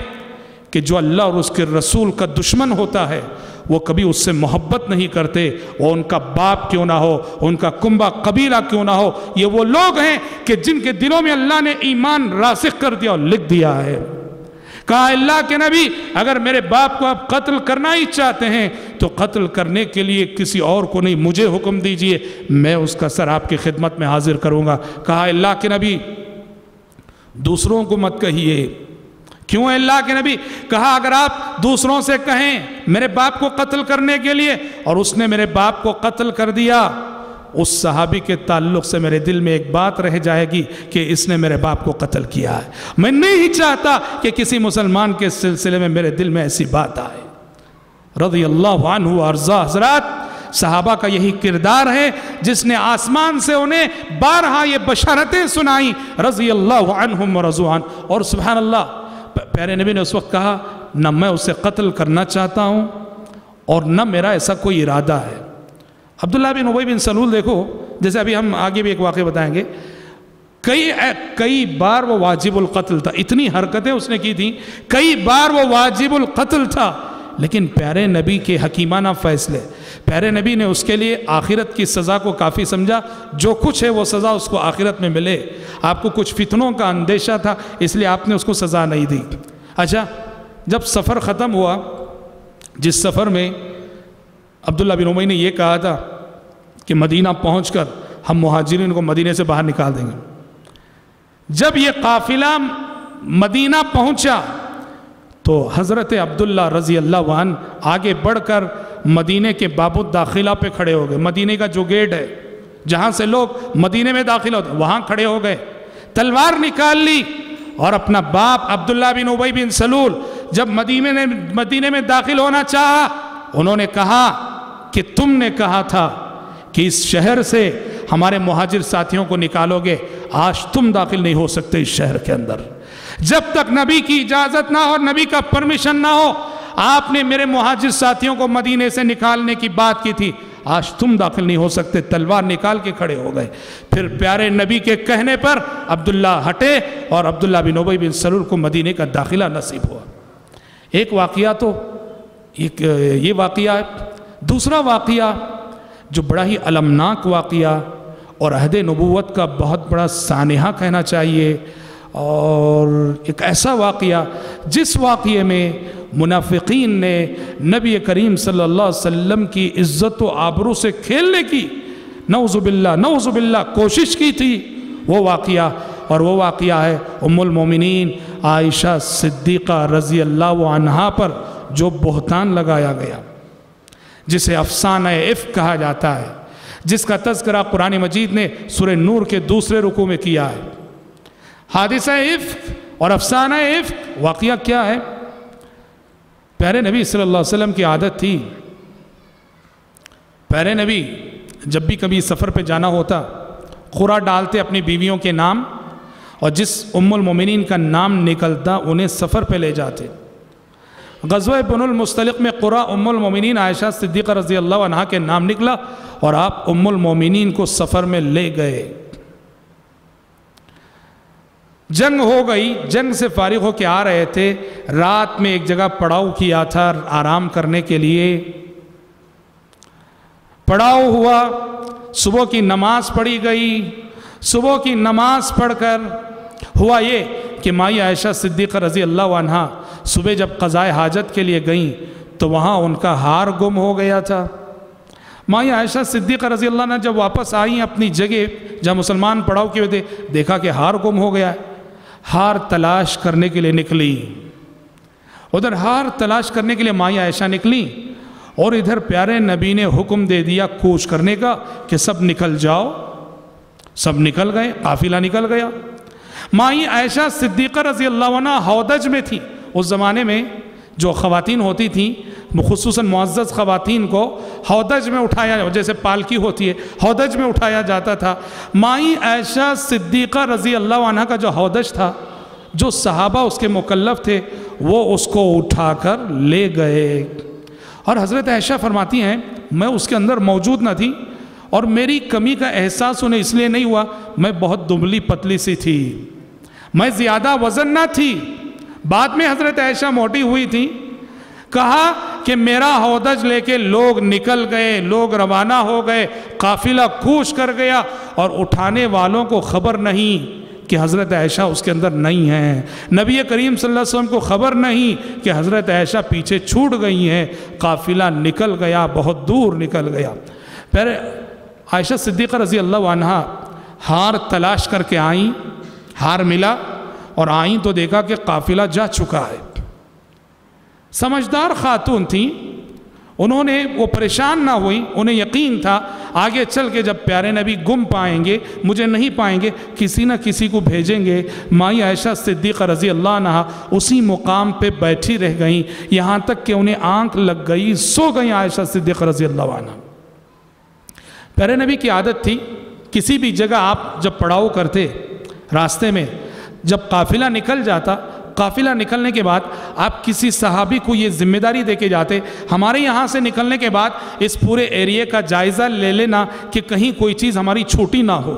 کہ جو اللہ اور اس کے رسول کا دشمن ہوتا ہے وہ کبھی اس سے محبت نہیں کرتے، وہ ان کا باپ کیوں نہ ہو، ان کا کنبہ قبیلہ کیوں نہ ہو، یہ وہ لوگ ہیں کہ جن کے دلوں میں اللہ نے ایمان راسخ کر دیا اور لکھ دیا ہے۔ کہا اللہ کے نبی اگر میرے باپ کو آپ قتل کرنا ہی چاہتے ہیں تو قتل کرنے کے لیے کسی اور کو نہیں، مجھے حکم دیجئے، میں اس کا سر آپ کی خدمت میں حاضر کروں گا۔ کہا اللہ کے نبی دوسروں کو مت کہیے۔ کیوں اللہ کے نبی؟ کہا اگر آپ دوسروں سے کہیں میرے باپ کو قتل کرنے کے لیے اور اس نے میرے باپ کو قتل کر دیا، اس صحابی کے تعلق سے میرے دل میں ایک بات رہ جائے گی کہ اس نے میرے باپ کو قتل کیا ہے۔ میں نہیں چاہتا کہ کسی مسلمان کے سلسلے میں میرے دل میں ایسی بات آئے۔ رضی اللہ عنہ وارضاہ۔ حضرات، صحابہ کا یہی کردار ہے جس نے آسمان سے انہیں بارہا یہ بشارتیں سنائیں، رضی اللہ عنہم ورضوا عنہ۔ اور سبحان اللہ، پیارے نبی نے اس وقت کہا نہ میں اسے قتل کرنا چاہتا ہوں اور نہ میرا ایسا کوئی ارادہ ہے۔ عبداللہ بن ابی بن سلول دیکھو، جیسے ابھی ہم آگے بھی ایک واقعہ بتائیں گے، کئی بار وہ واجب القتل تھا، اتنی حرکتیں اس نے کی تھیں، کئی بار وہ واجب القتل تھا، لیکن پیارے نبی کے حکیمانہ فیصلے، پیارے نبی نے اس کے لیے آخرت کی سزا کو کافی سمجھا، جو کچھ ہے وہ سزا اس کو آخرت میں ملے۔ آپ کو کچھ فتنوں کا اندیشہ تھا اس لیے آپ نے اس کو سزا نہیں دی۔ اچھا، جب سفر ختم ہوا، جس سفر میں عبداللہ بن ابی نے یہ کہا تھا کہ مدینہ پہنچ کر ہم مہاجرین کو مدینے سے باہر نکال دیں گے، جب یہ قافلہ مدینہ پہنچا تو حضرت عبداللہ رضی اللہ عنہ آگے بڑھ کر مدینے کے باب الداخلہ پہ کھڑے ہو گئے۔ مدینے کا جو گیٹ ہے جہاں سے لوگ مدینے میں داخل ہوتے ہیں وہاں کھڑے ہو گئے، تلوار نکال لی، اور اپنا باپ عبداللہ بن ابی بن سلول جب مدینے میں داخل ہونا چاہا، انہوں نے کہا کہ تم نے کہا تھا کہ اس شہر سے ہمارے مہاجر ساتھیوں کو نکالو گے، آج تم داخل نہیں ہو سکتے اس شہر کے اندر، جب تک نبی کی اجازت نہ ہو، نبی کا پرمیشن نہ ہو۔ آپ نے میرے مہاجر ساتھیوں کو مدینے سے نکالنے کی بات کی تھی، آج تم داخل نہیں ہو سکتے۔ تلوار نکال کے کھڑے ہو گئے۔ پھر پیارے نبی کے کہنے پر عبداللہ ہٹے اور عبداللہ بن ابی بن سلول کو مدینے کا داخلہ نصیب ہوا۔ ایک واقعہ تو یہ واقعہ ہے۔ دوسرا واقعہ جو بڑا ہی المناک واقعہ اور عہد نبوت کا بہت بڑا سانحہ کہنا چاہیے، اور ایک ایسا واقعہ جس واقعے میں منافقین نے نبی کریم صلی اللہ علیہ وسلم کی عزت و آبرو سے کھیلنے کی نعوذ باللہ کوشش کی تھی، وہ واقعہ اور وہ واقعہ ہے ام المومنین عائشہ صدیقہ رضی اللہ عنہا پر جو بہتان لگایا گیا، جسے افسانہ افک کہا جاتا ہے، جس کا تذکرہ قرآن مجید نے سورہ نور کے دوسرے رکوع میں کیا ہے۔ حادثہ افک اور افسانہ افک واقعہ کیا ہے؟ پیارے نبی صلی اللہ علیہ وسلم کی عادت تھی، پیارے نبی جب بھی کبھی سفر پہ جانا ہوتا قرعہ ڈالتے اپنی بیویوں کے نام، اور جس ام المومنین کا نام نکلتا انہیں سفر پہ لے جاتے۔ غزوہ بنو المصطلق میں قرعہ ام المومنین عائشہ صدیقہ رضی اللہ عنہا کے نام نکلا اور آپ ام المومنین کو سفر میں لے گئے۔ جنگ ہو گئی، جنگ سے فارغ ہو کے آ رہے تھے، رات میں ایک جگہ پڑاؤ کیا تھا آرام کرنے کے لیے۔ پڑاؤ ہوا، صبح کی نماز پڑھی گئی، صبح کی نماز پڑھ کر ہوا یہ کہ مائی عائشہ صدیقہ رضی اللہ عنہا صبح جب قضائے حاجت کے لیے گئیں تو وہاں ان کا ہار گم ہو گیا تھا۔ مائی عائشہ صدیقہ رضی اللہ عنہ جب واپس آئیں اپنی جگہ جہاں مسلمان پڑاؤ کیے ہوئے تھے، دیکھا کہ ہار گم ہو گیا ہے۔ ہار تلاش کرنے کے لیے نکلی، ادھر ہار تلاش کرنے کے لیے مائی عائشہ نکلی اور ادھر پیارے نبی نے حکم دے دیا کوچ کرنے کا کہ سب نکل جاؤ۔ سب نکل گئے، قافلہ نکل گیا۔ مائی عائشہ صدیقہ رضی اللہ عنہ ہودج میں تھی۔ اس زمانے میں جو خواتین ہوتی تھیں، خصوصاً معزز خواتین کو ہودج میں اٹھایا، جیسے پالکی ہوتی ہے ہودج میں اٹھایا جاتا تھا۔ مائی عائشہ صدیقہ رضی اللہ عنہ کا جو ہودج تھا، جو صحابہ اس کے مکلف تھے، وہ اس کو اٹھا کر لے گئے۔ اور حضرت عائشہ فرماتی ہیں میں اس کے اندر موجود نہ تھی اور میری کمی کا احساس انہیں اس لیے نہیں ہوا، میں بہت دبلی پتلی سی تھی، میں زیادہ وزن نہ تھی۔ بعد میں حضرت عائشہ موٹی ہوئی تھی، کہا کہ میرا ہودج لے کے لوگ نکل گئے، لوگ روانہ ہو گئے، قافلہ کوچ کر گیا اور اٹھانے والوں کو خبر نہیں کہ حضرت عائشہ اس کے اندر نہیں ہیں۔ نبی کریم صلی اللہ علیہ وسلم کو خبر نہیں کہ حضرت عائشہ پیچھے چھوٹ گئی ہیں۔ قافلہ نکل گیا، بہت دور نکل گیا۔ پھر عائشہ صدیقہ رضی اللہ عنہا ہار تلاش کر کے آئیں، ہار ملا اور آئیں تو دیکھا کہ قافلہ جا چکا ہے۔ سمجھدار خاتون تھیں، انہوں نے وہ پریشان نہ ہوئیں، انہیں یقین تھا آگے چل کے جب پیارے نبی گم پائیں گے، مجھے نہیں پائیں گے، کسی نہ کسی کو بھیجیں گے۔ مائی عائشہ صدیقہ رضی اللہ عنہا اسی مقام پہ بیٹھی رہ گئیں، یہاں تک کہ انہیں آنکھ لگ گئی، سو گئیں عائشہ صدیقہ رضی اللہ عنہا۔ پیارے نبی کی عادت تھی کسی بھی جگہ آپ جب پڑاؤ کرتے، راستے میں جب قافلہ نکل جاتا، قافلہ نکلنے کے بعد آپ کسی صحابی کو یہ ذمہ داری دے کے جاتے، ہمارے یہاں سے نکلنے کے بعد اس پورے ایریے کا جائزہ لے لینا کہ کہیں کوئی چیز ہماری چھوٹی نہ ہو۔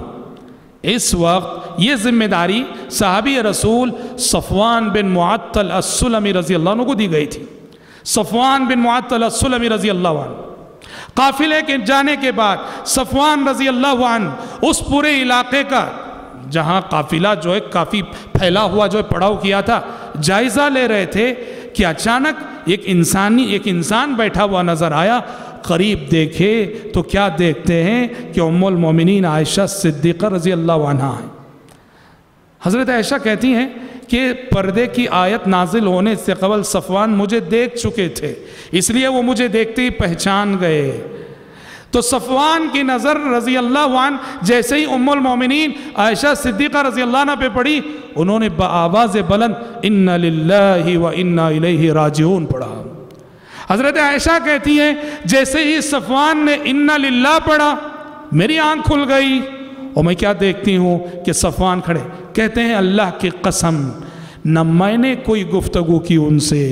اس وقت یہ ذمہ داری صحابی رسول صفوان بن معطل السلمی رضی اللہ عنہ کو دی گئی تھی۔ صفوان بن معطل السلمی رضی اللہ عنہ قافلے کے جانے کے بعد صفوان رضی اللہ عنہ اس پورے علاقے کا جہاں قافلہ جو ہے کافی پھیلا ہوا جو ہے پڑاؤ کیا تھا، جائزہ لے رہے تھے کہ اچانک ایک انسان بیٹھا ہوا نظر آیا۔ قریب دیکھے تو کیا دیکھتے ہیں کہ ام المومنین عائشہ صدیقہ رضی اللہ عنہا ہیں۔ حضرت عائشہ کہتی ہیں کہ پردے کی آیت نازل ہونے سے قبل صفوان مجھے دیکھ چکے تھے، اس لیے وہ مجھے دیکھتے ہی پہچان گئے۔ تو صفوان کی نظر رضی اللہ عنہ جیسے ہی ام المومنین عائشہ صدیقہ رضی اللہ عنہ پہ پڑی، انہوں نے بآواز بلند اِنَّ لِلَّهِ وَإِنَّا إِلَيْهِ راجعون پڑھا۔ حضرت عائشہ کہتی ہیں جیسے ہی صفوان نے اِنَّ لِلَّهِ پڑھا، میری آنکھ کھل گئی اور میں کیا دیکھتی ہوں کہ صفوان کھڑے، کہتے ہیں اللہ کی قسم نہ میں نے کوئی گفتگو کی ان سے،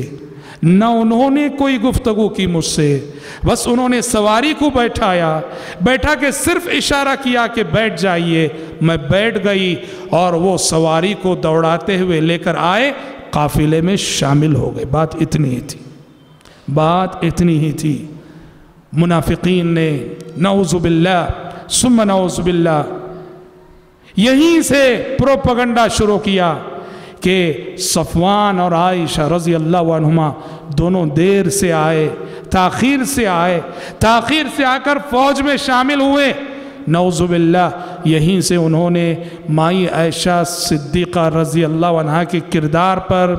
نہ انہوں نے کوئی گفتگو کی مجھ سے، بس انہوں نے سواری کو بیٹھا کہ صرف اشارہ کیا کہ بیٹھ جائیے، میں بیٹھ گئی اور وہ سواری کو دوڑاتے ہوئے لے کر آئے، قافلے میں شامل ہو گئے۔ بات اتنی ہی تھی۔ منافقین نے نعوذ باللہ ثم نعوذ باللہ یہیں سے پروپیگنڈا شروع کیا کہ صفوان اور عائشہ رضی اللہ عنہما دونوں دیر سے آئے، تاخیر سے آ کر فوج میں شامل ہوئے۔ نعوذ باللہ یہیں سے انہوں نے مائی عائشہ صدیقہ رضی اللہ عنہا کے کردار پر،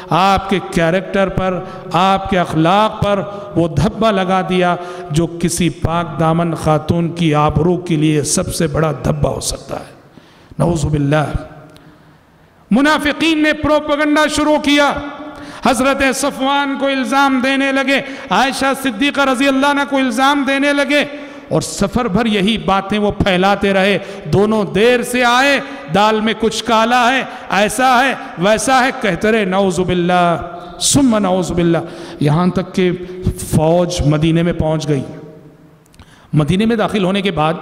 آپ کے کیریکٹر پر، آپ کے اخلاق پر وہ دھبہ لگا دیا جو کسی پاک دامن خاتون کی آبرو کے لیے سب سے بڑا دھبہ ہو سکتا ہے۔ نعوذ باللہ۔ منافقین نے پروپیگنڈا شروع کیا، حضرت صفوان کو الزام دینے لگے، عائشہ صدیقہ رضی اللہ عنہ کو الزام دینے لگے، اور سفر بھر یہی باتیں وہ پھیلاتے رہے۔ دونوں دیر سے آئے، دال میں کچھ کالا ہے، ایسا ہے ویسا ہے، کہتے رہے نعوذ باللہ ثم نعوذ باللہ، یہاں تک کہ فوج مدینے میں پہنچ گئی۔ مدینے میں داخل ہونے کے بعد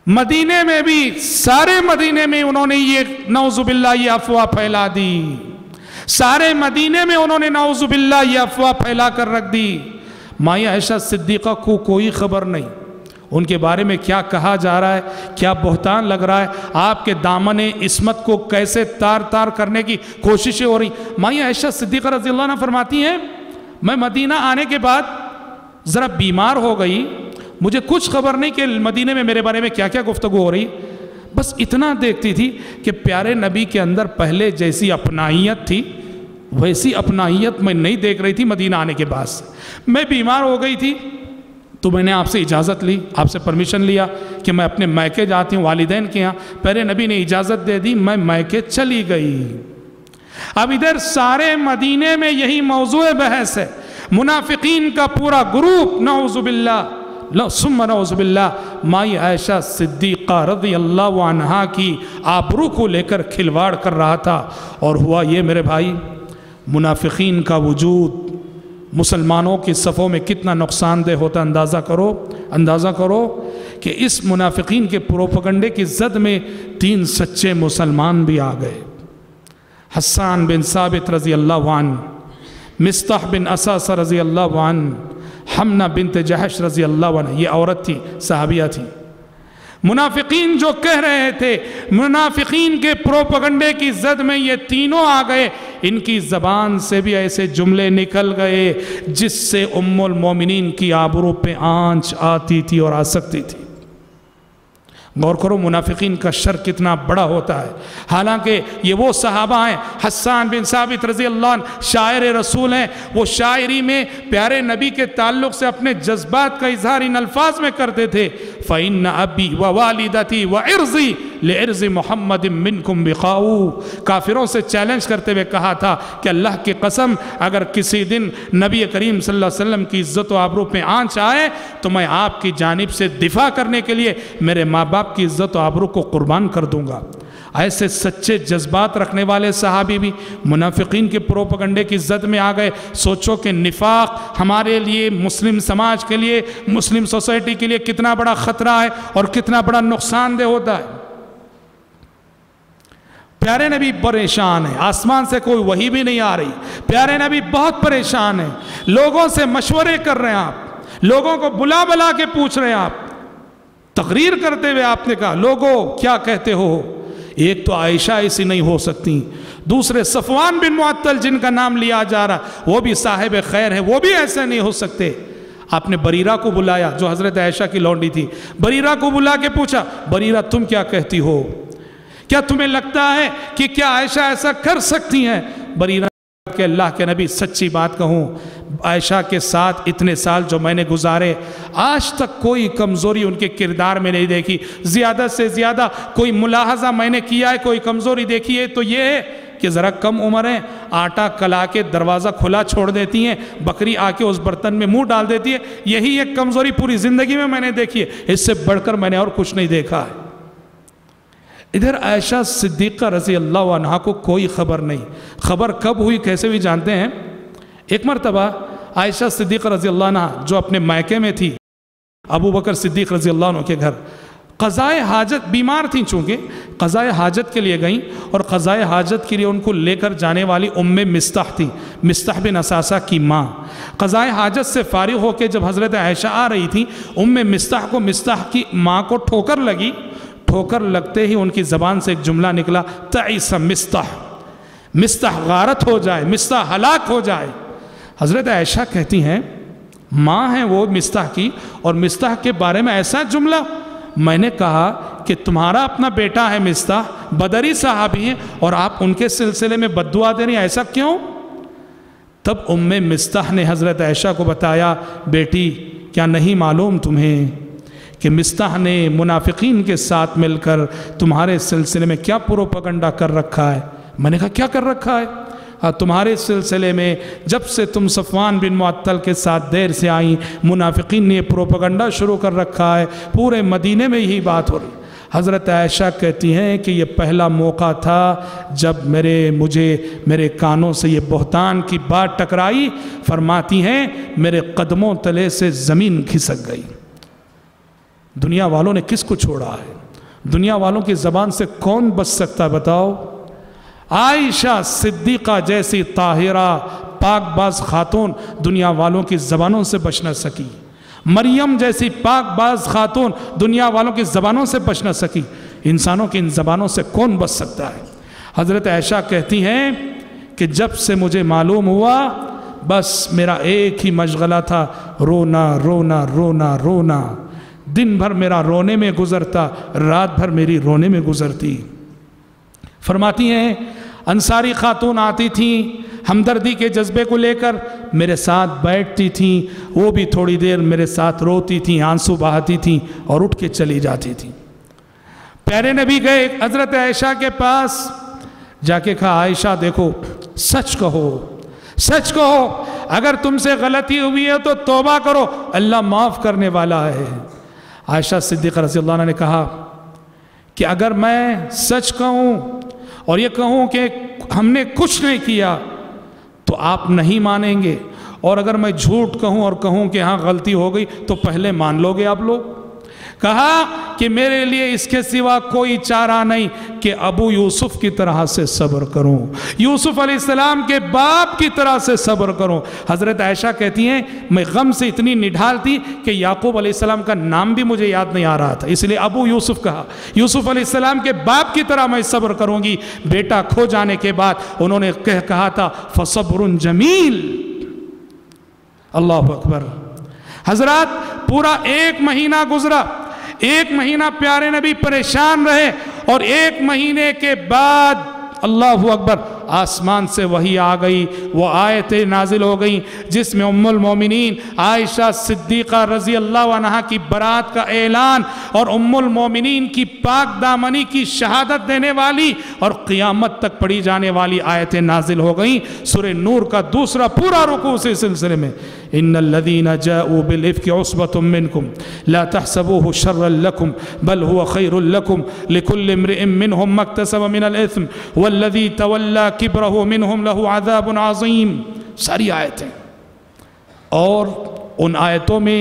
مدینے میں بھی سارے مدینے میں انہوں نے یہ نعوذ باللہ یہ افواہ پھیلا دی، سارے مدینے میں انہوں نے نعوذ باللہ یہ افواہ پھیلا کر رکھ دی۔ مائی عائشہ صدیقہ کو کوئی خبر نہیں ان کے بارے میں کیا کہا جا رہا ہے، کیا بہتان لگ رہا ہے، آپ کے دامن عصمت کو کیسے تار تار کرنے کی کوششیں ہو رہی۔ مائی عائشہ صدیقہ رضی اللہ عنہ فرماتی ہیں میں مدینہ آنے کے بعد ذرا بیمار ہو گئی، مجھے کچھ خبر نہیں کہ مدینے میں میرے بارے میں کیا کیا گفتگو ہو رہی، بس اتنا دیکھتی تھی کہ پیارے نبی کے اندر پہلے جیسی اپنائیت تھی ویسی اپنائیت میں نہیں دیکھ رہی تھی مدینہ آنے کے بعد سے۔ میں بیمار ہو گئی تھی تو میں نے آپ سے اجازت لی، آپ سے پرمیشن لیا کہ میں اپنے میکے جاتی ہوں والدین کے یہاں، پیارے نبی نے اجازت دے دی، میں میکے چلی گئی۔ اب ادھر سارے مدینے میں یہی موضوع بحث ہے، منافقین کا پورا گروپ نعوذ باللہ ثم نعوذ باللہ مائی عائشہ صدیقہ رضی اللہ عنہا کی آبرو کو لے کر کھلواڑ کر رہا تھا۔ اور ہوا یہ میرے بھائی، منافقین کا وجود مسلمانوں کی صفوں میں کتنا نقصان دہ ہوتا، اندازہ کرو کہ اس منافقین کے پروپیگنڈے کی زد میں 3 سچے مسلمان بھی آ گئے، حسان بن ثابت رضی اللہ عنہ، مصطح بن اساسہ رضی اللہ عنہ، حمنہ بنت جحش رضی اللہ عنہ، یہ عورت تھی، صحابیہ تھی۔ منافقین جو کہہ رہے تھے، منافقین کے پروپیگنڈے کی زد میں یہ تینوں آ گئے، ان کی زبان سے بھی ایسے جملے نکل گئے جس سے ام المومنین کی آبرو پہ آنچ آتی تھی اور آ سکتی تھی۔ غور کرو منافقین کا شر کتنا بڑا ہوتا ہے، حالانکہ یہ وہ صحابہ ہیں، حسان بن ثابت رضی اللہ عنہ شاعر رسول ہیں، وہ شاعری میں پیارے نبی کے تعلق سے اپنے جذبات کا اظہار ان الفاظ میں کرتے تھے، فَإِنَّ أَبِي وَوَالِدَتِي وَعِرْضِي لِعِرْضِ مُحَمَّدٍ مِّنْكُمْ بِقَاؤُ، کافروں سے چیلنج کرتے ہوئے کہا تھا کہ اللہ کی قسم اگر کسی دن نبی کریم صلی اللہ علیہ وسلم کی عزت و آبرو پہ آنچ آئے تو میں آپ کی جانب سے دفاع کرنے کے لیے میرے ماں باپ کی عزت و آبرو کو قربان کر دوں گا۔ ایسے سچے جذبات رکھنے والے صحابی بھی منافقین کے پروپیگنڈے کی زد میں آ گئے۔ سوچو کہ نفاق ہمارے لیے، مسلم سماج کے لیے، مسلم سوسائٹی کے لیے کتنا بڑا خطرہ ہے اور کتنا بڑا نقصان دہ ہوتا ہے۔ پیارے نبی پریشان ہیں، آسمان سے کوئی وحی بھی نہیں آ رہی، پیارے نبی بہت پریشان ہیں، لوگوں سے مشورے کر رہے ہیں، آپ لوگوں کو بلا بلا کے پوچھ رہے ہیں، آپ تقریر کرتے ہوئے آپ نے کہا لوگوں کیا کہتے ہو، ایک تو عائشہ ایسی نہیں ہو سکتی، دوسرے صفوان بن معطل جن کا نام لیا جا رہا وہ بھی صاحب خیر ہے، وہ بھی ایسے نہیں ہو سکتے۔ آپ نے بریرہ کو بلایا جو حضرت عائشہ کی لونڈی تھی، بریرہ کو بلا کے پوچھا بریرہ تم کیا کہتی ہو، کیا تمہیں لگتا ہے کہ کیا عائشہ ایسا کر سکتی ہیں؟ بریرہ کہ اللہ کے نبی سچی بات کہوں، عائشہ کے ساتھ اتنے سال جو میں نے گزارے آج تک کوئی کمزوری ان کے کردار میں نہیں دیکھی، زیادہ سے زیادہ کوئی ملاحظہ میں نے کیا ہے، کوئی کمزوری دیکھی ہے تو یہ ہے کہ ذرا کم عمر ہیں، آٹا کلا کے دروازہ کھلا چھوڑ دیتی ہیں، بکری آ کے اس برتن میں منہ ڈال دیتی ہے، یہی ایک کمزوری پوری زندگی میں نے دیکھی ہے، اس سے بڑھ کر میں نے اور کچھ نہیں دیکھا ہے۔ ادھر عائشہ صدیقہ رضی اللہ عنہ کو کوئی خبر نہیں، خبر کب ہوئی کیسے بھی جانتے ہیں؟ ایک مرتبہ عائشہ صدیقہ رضی اللہ عنہ جو اپنے مائکے میں تھی ابو بکر صدیق رضی اللہ عنہ کے گھر، قضائے حاجت، بیمار تھیں چونکہ قضائے حاجت کے لیے گئیں، اور قضائے حاجت کے لیے ان کو لے کر جانے والی مصطح تھی، مصطح بن اساسہ کی ماں۔ قضائے حاجت سے فارغ ہو کے جب حضرت عائشہ آ رہی تھی، مصطح کو مصطح کی ماں کو ٹھوکر لگی، ٹھوکر لگتے ہی ان کی زبان سے ایک جملہ نکلا، تعیس مصطح، مصطح غارت ہو جائے، مصطح ہلاک ہو جائے۔ حضرت عائشہ کہتی ہیں ماں ہیں وہ مصطح کی، اور مصطح کے بارے میں ایسا جملہ، میں نے کہا کہ تمہارا اپنا بیٹا ہے مصطح، بدری صحابی ہیں، اور آپ ان کے سلسلے میں بد دعا دے رہے ہیں، ایسا کیوں؟ تب ام مصطح نے حضرت عائشہ کو بتایا، بیٹی کیا نہیں معلوم تمہیں کہ مصطح نے منافقین کے ساتھ مل کر تمہارے سلسلے میں کیا پروپیگنڈا کر رکھا ہے؟ میں نے کہا کیا کر رکھا ہے؟ تمہارے سلسلے میں جب سے تم صفوان بن معطل کے ساتھ دیر سے آئیں، منافقین نے پروپیگنڈا شروع کر رکھا ہے، پورے مدینے میں یہی بات ہو رہی۔ حضرت عائشہ کہتی ہیں کہ یہ پہلا موقع تھا جب میرے کانوں سے یہ بہتان کی بات ٹکرائی۔ فرماتی ہیں میرے قدموں تلے سے زمین کھسک گئی۔ دنیا والوں نے کس کو چھوڑا ہے؟ دنیا والوں کی زبان سے کون بچ سکتا ہے بتاؤ؟ عائشہ صدیقہ جیسی طاہرہ پاک باز خاتون دنیا والوں کی زبانوں سے بچ نہ سکی۔ مریم جیسی پاک باز خاتون دنیا والوں کی زبانوں سے بچ نہ سکی۔ انسانوں کی ان زبانوں سے کون بچ سکتا ہے؟ حضرت عائشہ کہتی ہیں کہ جب سے مجھے معلوم ہوا بس میرا ایک ہی مشغلہ تھا، رونا رونا رونا رونا۔ دن بھر میرا رونے میں گزرتا، رات بھر میری رونے میں گزرتی۔ فرماتی ہیں انصاری خاتون آتی تھیں ہمدردی کے جذبے کو لے کر، میرے ساتھ بیٹھتی تھیں، وہ بھی تھوڑی دیر میرے ساتھ روتی تھیں، آنسو بہاتی تھیں اور اٹھ کے چلی جاتی تھیں۔ پیارے نبی گئے حضرت عائشہ کے پاس، جا کے کہا عائشہ دیکھو سچ کہو، سچ کہو، اگر تم سے غلطی ہوئی ہے تو توبہ کرو، اللہ معاف کرنے والا ہے۔ عائشہ صدیقہ رضی اللہ عنہ نے کہا کہ اگر میں سچ کہوں اور یہ کہوں کہ ہم نے کچھ نہیں کیا تو آپ نہیں مانیں گے، اور اگر میں جھوٹ کہوں اور کہوں کہ ہاں غلطی ہو گئی تو پہلے مان لو گے آپ لوگ؟ کہا کہ میرے لیے اس کے سوا کوئی چارہ نہیں کہ ابو یوسف کی طرح سے صبر کروں، یوسف علیہ السلام کے باپ کی طرح سے صبر کروں۔ حضرت عائشہ کہتی ہیں میں غم سے اتنی نڈھال تھی کہ یعقوب علیہ السلام کا نام بھی مجھے یاد نہیں آ رہا تھا، اس لیے ابو یوسف کہا۔ یوسف علیہ السلام کے باپ کی طرح میں صبر کروں گی۔ بیٹا کھو جانے کے بعد انہوں نے کہا تھا فصبر جمیل۔ اللہ اکبر۔ حضرات پورا 1 مہینہ گزرا، 1 مہینہ پیارے نبی پریشان رہے، اور 1 مہینے کے بعد اللہ اکبر آسمان سے وحی آ گئی، وہ آیتیں نازل ہو گئیں جس میں ام المومنین عائشہ صدیقہ رضی اللہ عنہا کی برات کا اعلان اور ام المومنین کی پاک دامنی کی شہادت دینے والی اور قیامت تک پڑھی جانے والی آیتیں نازل ہو گئیں۔ سورہ نور کا دوسرا پورا رکوع اسی سلسلے میں، ان الذین جاءوا بالافک عصبۃ منکم لا تحسبوه شرا لکم بل هو خیر لکم لکل امرئ منهم ما اکتسب من الاثم والذی تولی کبرہ منہم لہو عذاب عظیم۔ ساری آیتیں، اور ان آیتوں میں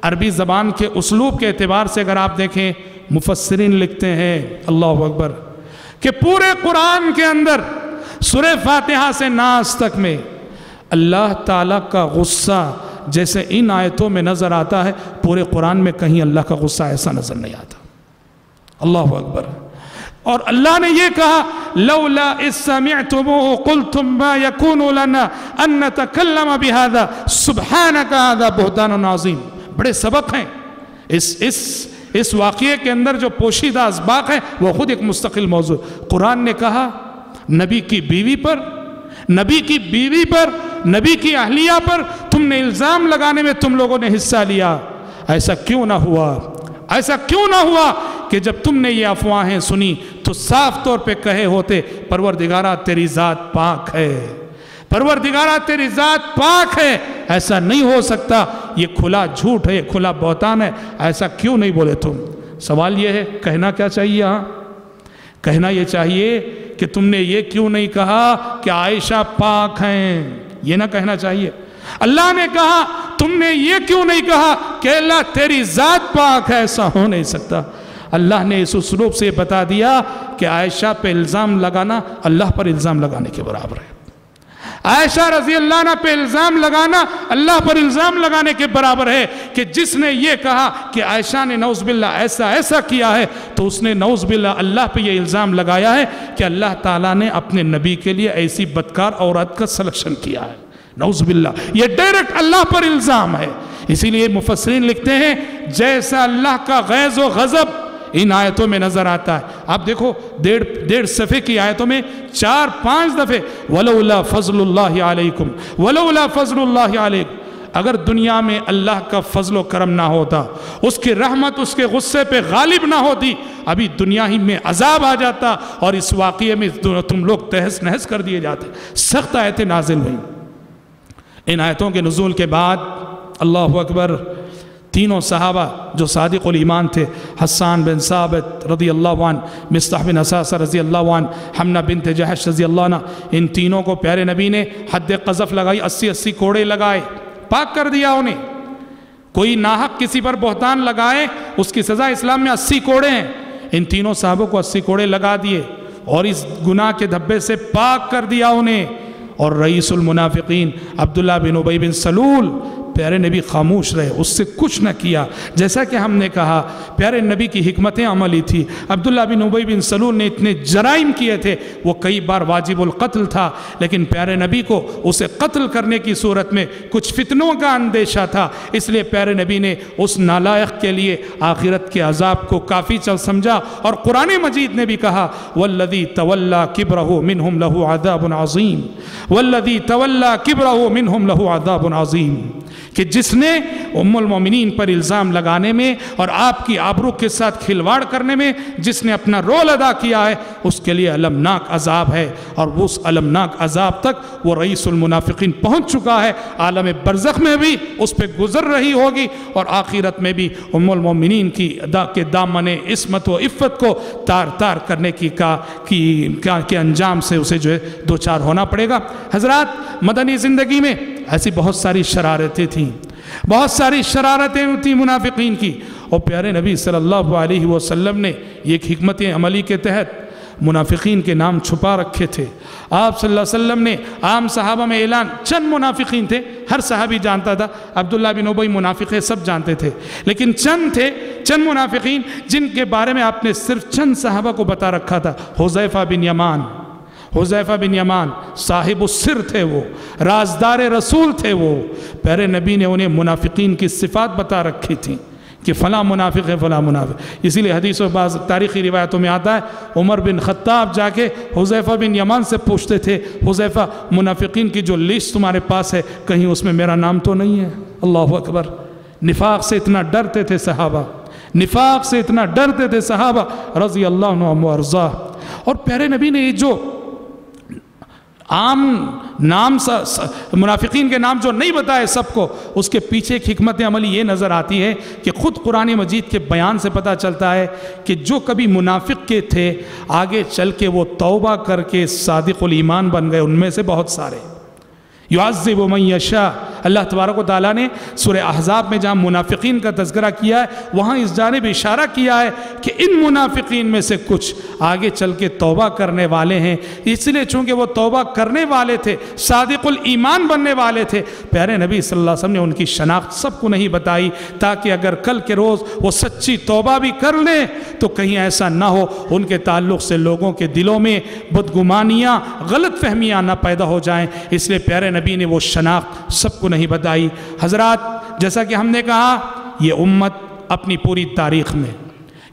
عربی زبان کے اسلوب کے اعتبار سے اگر آپ دیکھیں مفسرین لکھتے ہیں اللہ اکبر کہ پورے قرآن کے اندر سورہ فاتحہ سے ناس تک میں اللہ تعالیٰ کا غصہ جیسے ان آیتوں میں نظر آتا ہے، پورے قرآن میں کہیں اللہ کا غصہ ایسا نظر نہیں آتا۔ اللہ اکبر۔ اور اللہ نے یہ کہا لولا اذ سمعتموه قلتم ما يكون لنا ان نتكلم بهذا سبحانك هذا بهتان عظیم۔ بڑے سبق ہیں اس واقعے کے اندر، جو پوشیدہ اسباق ہیں وہ خود ایک مستقل موضوع۔ قرآن نے کہا نبی کی بیوی پر، نبی کی بیوی پر، نبی کی اہلیہ پر تم نے الزام لگانے میں تم لوگوں نے حصہ لیا، ایسا کیوں نہ ہوا؟ ایسا کیوں نہ ہوا کہ جب تم نے یہ افواہیں سنی تو صاف طور پہ کہے ہوتے پروردگارہ تیری ذات پاک ہے، پروردگارہ تیری ذات پاک ہے، ایسا نہیں ہو سکتا، یہ کھلا جھوٹ ہے، یہ کھلا بہتان ہے، ایسا کیوں نہیں بولے تم؟ سوال یہ ہے کہنا کیا چاہیے؟ ہاں کہنا یہ چاہیے کہ تم نے یہ کیوں نہیں کہا کہ عائشہ پاک ہیں، یہ نہ کہنا چاہیے۔ اللہ نے کہا تم نے یہ کیوں نہیں کہا کہ اللہ تیری ذات پاک ہے، ایسا ہو نہیں سکتا۔ اللہ نے اس اسلوب سے بتا دیا کہ عائشہ پہ الزام لگانا اللہ پر الزام لگانے کے برابر ہے، عائشہ رضی اللہ عنہ پہ الزام لگانا اللہ پر الزام لگانے کے برابر ہے، کہ جس نے یہ کہا کہ عائشہ نے نعوذ باللہ ایسا کیا ہے تو اس نے نعوذ باللہ اللہ پہ یہ الزام لگایا ہے کہ اللہ تعالیٰ نے اپنے نبی کے لیے ایسی بدکار عورت کا سلیکشن کیا ہے، نعوذ باللہ۔ یہ ڈائریکٹ اللہ پر الزام ہے، اسی لیے مفسرین لکھتے ہیں جیسا اللہ کا غیظ و غضب ان آیتوں میں نظر آتا ہے. آپ دیکھو 1.5 صفحے کی آیتوں میں 4-5 دفعے وَلَوْلَا فَضْلُ اللَّهِ عَلَيْكُمْ وَلَوْلَا فَضْلُ اللَّهِ عَلَيْكُمْ. اگر دنیا میں اللہ کا فضل و کرم نہ ہوتا, اس کی رحمت اس کے غصے پہ غالب نہ ہوتی, ابھی دنیا ہی میں عذاب آ جاتا اور اس واقعے میں تم لوگ تہس نہس کر دیے جاتے. سخت آیتیں نازل ہوئیں. ان آیتوں کے نزول کے بعد اللہ اکبر, تینوں صحابہ جو صادق الایمان تھے, حسان بن ثابت رضی اللہ عنہ, مصطح بن اساسہ رضی اللہ عنہ, حمنہ بنت جحش رضی اللہ عنہ, ان تینوں کو پیارے نبی نے حد قذف لگائی, 80 کوڑے لگائے, پاک کر دیا انہیں. کوئی ناحق کسی پر بہتان لگائے اس کی سزا اسلام میں 80 کوڑے ہیں. ان تینوں صحابوں کو 80 کوڑے لگا دیے اور اس گناہ کے دھبے سے پاک کر دیا انہیں. اور رئیس المنافقین عبداللہ بن ابی بن سلول, پیارے نبی خاموش رہے, اس سے کچھ نہ کیا. جیسا کہ ہم نے کہا پیارے نبی کی حکمت عملی تھی. عبداللہ بن ابی بن سلول نے اتنے جرائم کیے تھے, وہ کئی بار واجب القتل تھا, لیکن پیارے نبی کو اسے قتل کرنے کی صورت میں کچھ فتنوں کا اندیشہ تھا, اس لیے پیارے نبی نے اس نالائق کے لیے آخرت کے عذاب کو کافی چل سمجھا. اور قرآن مجید نے بھی کہا والذی تولی کبرہ منہم لہ عذاب عظیم, والذی تولی کبرہ منہم لہ عذاب عظیم, کہ جس نے ام المومنین پر الزام لگانے میں اور آپ کی آبرو کے ساتھ کھلواڑ کرنے میں جس نے اپنا رول ادا کیا ہے, اس کے لیے المناک عذاب ہے. اور اس المناک عذاب تک وہ رئیس المنافقین پہنچ چکا ہے. عالم برزخ میں بھی اس پہ گزر رہی ہوگی, اور آخرت میں بھی ام المومنین کی کے دامن عصمت و عفت کو تار تار کرنے کے انجام سے اسے جو ہے دوچار ہونا پڑے گا. حضرات, مدنی زندگی میں ایسی بہت ساری شرارتیں تھیں, بہت ساری شرارتیں تھیں منافقین کی, اور پیارے نبی صلی اللہ علیہ وسلم نے ایک حکمت عملی کے تحت منافقین کے نام چھپا رکھے تھے. آپ صلی اللہ علیہ وسلم نے عام صحابہ میں اعلان, چند منافقین تھے, ہر صحابی جانتا تھا, عبداللہ بن ابی منافق ہے, سب جانتے تھے, لیکن چند تھے, چند منافقین جن کے بارے میں آپ نے صرف چند صحابہ کو بتا رکھا تھا. حذیفہ بن یمان, حذیفہ بن یمان صاحب السر تھے, وہ رازدار رسول تھے. وہ پیارے نبی نے انہیں منافقین کی صفات بتا رکھی تھیں کہ فلاں منافق ہے, فلاں منافق. اسی لیے حدیث و بعض تاریخی روایتوں میں آتا ہے عمر بن خطاب جا کے حذیفہ بن یمان سے پوچھتے تھے, حذیفہ منافقین کی جو لسٹ تمہارے پاس ہے کہیں اس میں میرا نام تو نہیں ہے؟ اللہ اکبر. نفاق سے اتنا ڈرتے تھے صحابہ, نفاق سے اتنا ڈرتے تھے صحابہ رضی اللہ عنہم و ارضاہ. اور پیارے نبی نے یہ جو عام نام منافقین کے نام جو نہیں بتائے سب کو, اس کے پیچھے ایک حکمت عملی یہ نظر آتی ہے کہ خود قرآن مجید کے بیان سے پتہ چلتا ہے کہ جو کبھی منافق کے تھے آگے چل کے وہ توبہ کر کے صادق الایمان بن گئے. ان میں سے بہت سارے یعذب من یشاء. اللہ تبارک و تعالیٰ نے سورہ احزاب میں جہاں منافقین کا تذکرہ کیا ہے وہاں اس جانب اشارہ کیا ہے کہ ان منافقین میں سے کچھ آگے چل کے توبہ کرنے والے ہیں. اس لیے چونکہ وہ توبہ کرنے والے تھے, صادق الایمان بننے والے تھے, پیارے نبی صلی اللہ علیہ وسلم نے ان کی شناخت سب کو نہیں بتائی, تاکہ اگر کل کے روز وہ سچی توبہ بھی کر لیں تو کہیں ایسا نہ ہو ان کے تعلق سے لوگوں کے دلوں میں بدگمانیاں, غلط فہمیاں نہ پیدا ہو جائیں. اس لیے پیارے نبی نے وہ شناخت سب کو نہیں بتائی. حضرات, جیسا کہ ہم نے کہا یہ امت اپنی پوری تاریخ میں,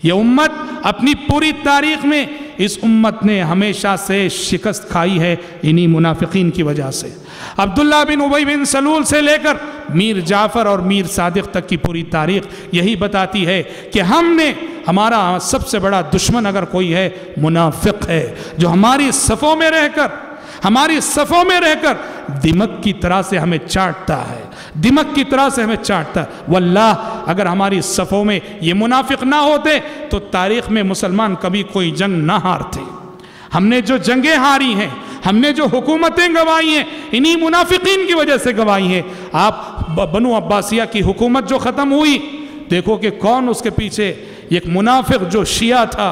یہ امت اپنی پوری تاریخ میں اس امت نے ہمیشہ سے شکست کھائی ہے انہی منافقین کی وجہ سے. عبداللہ بن ابی بن سلول سے لے کر میر جعفر اور میر صادق تک کی پوری تاریخ یہی بتاتی ہے کہ ہمارا سب سے بڑا دشمن اگر کوئی ہے منافق ہے, جو ہماری صفوں میں رہ کر دمک کی طرح سے ہمیں چاٹتا ہے, دمک کی طرح سے ہمیں چاٹتا ہے. واللہ اگر ہماری صفوں میں یہ منافق نہ ہوتے تو تاریخ میں مسلمان کبھی کوئی جنگ نہ ہارتے. ہم نے جو جنگیں ہاری ہیں, ہم نے جو حکومتیں گوائی ہیں, انہی منافقین کی وجہ سے گوائی ہیں. آپ بنو عباسیہ کی حکومت جو ختم ہوئی, دیکھو کہ کون اس کے پیچھے, ایک منافق جو شیعہ تھا,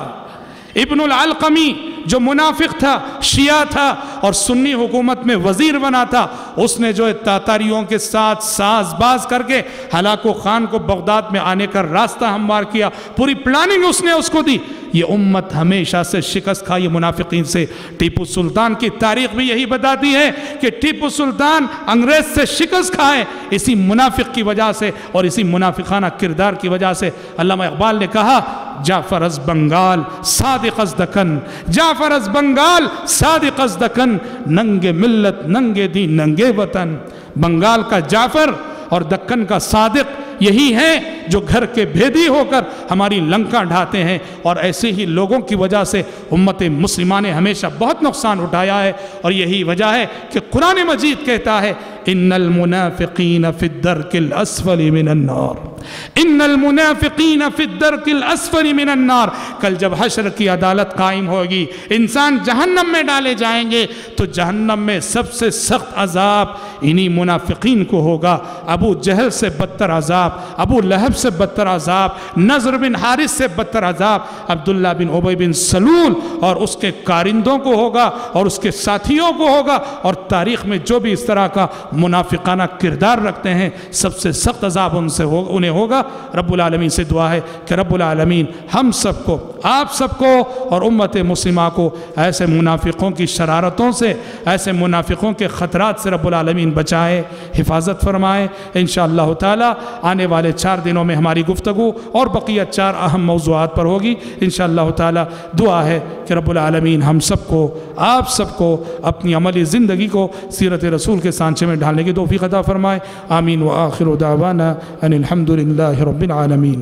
ابن العلقمی جو منافق تھا، شیعہ تھا اور سنی حکومت میں وزیر بنا تھا، اس نے جو تاتاریوں کے ساتھ ساز باز کر کے ہلاکو خان کو بغداد میں آنے کا راستہ ہموار کیا، پوری پلاننگ اس نے اس کو دی۔ یہ امت ہمیشہ سے شکست کھائی منافقین سے۔ ٹیپو سلطان کی تاریخ بھی یہی بتاتی ہے کہ ٹیپو سلطان انگریز سے شکست کھائے اسی منافق کی وجہ سے اور اسی منافقانہ کردار کی وجہ سے۔ علامہ اقبال نے کہا جعفر از بنگال صادق از دکن، جعفر از بنگال صادق از دکن، ننگے ملت ننگے دین ننگے وطن۔ بنگال کا جعفر اور دکن کا صادق یہی ہیں جو گھر کے بھیدی ہو کر ہماری لنکا ڈھاتے ہیں، اور ایسے ہی لوگوں کی وجہ سے امت مسلمہ نے ہمیشہ بہت نقصان اٹھایا ہے۔ اور یہی وجہ ہے کہ قرآن مجید کہتا ہے ان المنافقین فی الدرک الاسفل من النار، ان المنافقین فی الدرک الاسفل من النار۔ کل جب حشر کی عدالت قائم ہوگی، انسان جہنم میں ڈالے جائیں گے، تو جہنم میں سب سے سخت عذاب انہی منافقین کو ہوگا۔ ابو جہل سے بدتر عذاب، ابو لہب سے بدتر عذاب، نضر بن حارث سے بدتر عذاب عبداللہ بن ابی بن سلول اور اس کے کارندوں کو ہوگا اور اس کے ساتھیوں کو ہوگا، اور تاریخ میں جو بھی اس طرح کا منافقانہ کردار رکھتے ہیں سب سے سخت عذاب انہیں ہوگا۔ رب العالمین سے دعا ہے کہ رب العالمین ہم سب کو، آپ سب کو اور امت مسلمہ کو ایسے منافقوں کی شرارتوں سے، ایسے منافقوں کے خطرات سے رب العالمین بچائے، حفاظت فرمائے۔ انشاءاللہ تعالی آنے والے 4 دنوں میں ہماری گفتگو اور بقیہ 4 اہم موضوعات پر ہوگی انشاءاللہ تعالی۔ دعا ہے کہ رب العالمین ہم سب کو، آپ سب کو اپنی عملی زندگی کو سیرت رسول کے سانچے میں ڈھالنے کی توفیق عطا فرمائے۔ آمین وآخر دعوانا ان الحمدللہ رب العالمین۔